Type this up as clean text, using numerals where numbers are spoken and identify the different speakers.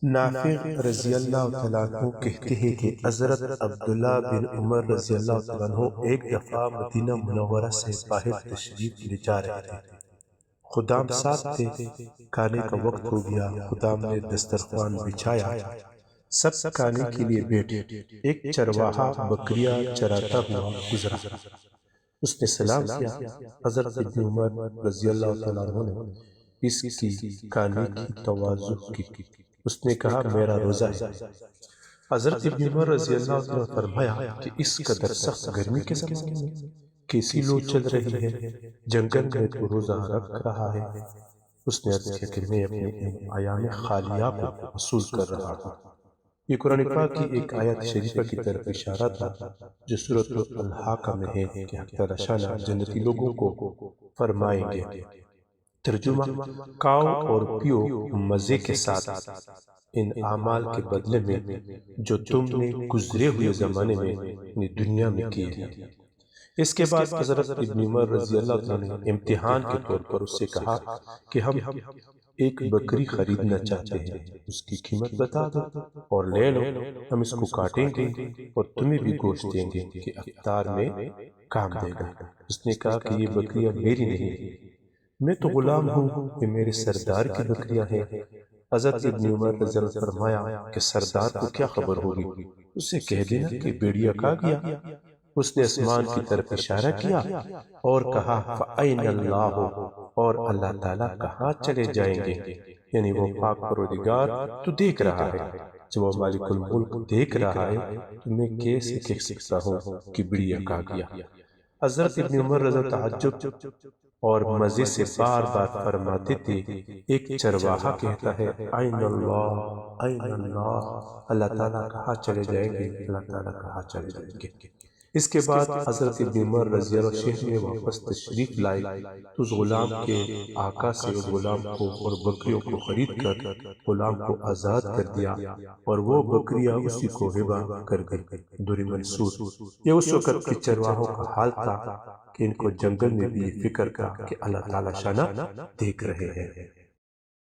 Speaker 1: نافع رضی اللہ تعالیٰ عنہ کہتے ہیں کہ حضرت عبداللہ بن عمر رضی اللہ تعالیٰ عنہ ایک دفعہ مدینہ منورہ سے باہر تشریف لے جا رہے تھے۔ خدام ساتھ تھے، کھانے کا وقت ہو گیا۔ خدام نے دسترخوان بچھایا، سب کھانے کے لیے بیٹھے۔ ایک چرواہا بکریاں چراتا ہوا گزرا، اس نے سلام کیا۔ حضرت ابن عمر رضی اللہ تعالیٰ عنہ نے اس کی کھانے کی تواضع کی۔ اس نے کہا میرا روزہ ہے۔ حضرت ابن عمر رضی اللہ عنہ نے فرمایا کہ اس قدر سخت گرمی کے زمانے میں کیسی لو چل رہی ہے، جنگل میں تو روزہ رکھ رہا ہے۔ اس نے عرض کیا کہ میں اپنے ایام خالیہ کو محسوس کر رہا ہوں۔ یہ قرآن پاک کی ایک آیت شریفہ کی طرف اشارہ تھا جو سورۃ الحاقہ میں ہے کہ حق تعالی شانہ جنتی لوگوں کو فرمائیں گے، ترجمہ کھاؤ اور پیو مزے کے ساتھ ان اعمال کے بدلے میں جو تم نے گزرے ہوئے زمانے میں دنیا میں کیے ہیں۔ اس کے بعد حضرت ابن عمر رضی اللہ عنہ نے امتحان کے طور پر اس سے کہا کہ ہم ایک بکری خریدنا چاہتے ہیں، اس کی قیمت بتا دو اور لے لو، ہم اس کو کاٹیں گے اور تمہیں بھی گوشت دیں گے کہ افطار میں کام دے گا۔ اس نے کہا کہ یہ بکریاں میری نہیں، میں تو غلام ہوں، یہ میرے سردار کی بکریاں ہیں۔ حضرت ابن عمر رضی اللہ عنہ نے فرمایا کہ سردار کو کیا خبر ہوگی، اسے کہہ دینا کہ بھیڑیا کھا گیا۔ اس نے آسمان کی طرف اشارہ کیا اور کہا فَأَيْنَ اللَّهُ، اور اللہ تعالیٰ کہاں چلے جائیں گے، یعنی وہ پاک پروردگار تو دیکھ رہا ہے۔ جب وہ مالک الملک دیکھ رہا ہے تو میں کیسے کہہ سکتا ہوں کہ بھیڑیا کھا گیا۔ حضرت ابن عمر رضی اللہ عنہ تعجب اور مزے سے بار بار فرماتے تھے، ایک چرواہا کہتا ہے این اللہ این اللہ، اللہ تعالیٰ کہاں چلے جائیں گے، اللہ تعالیٰ کہاں چلے جائیں گے۔ اس کے بعد حضرت ابن عمر رضی اللہ عنہ شہر میں واپس تشریف لائے تو اس غلام کے آقا سے اس غلام کو اور بکریوں کو خرید کر غلام کو آزاد کر دیا اور وہ بکریاں اسی کو ہبہ کر گئی۔ دوری منصور، یہ اس وقت کے چرواہوں کا حال تھا کہ ان کو جنگل میں بھی فکر تھا کہ اللہ تعالیٰ شانہ دیکھ رہے ہیں۔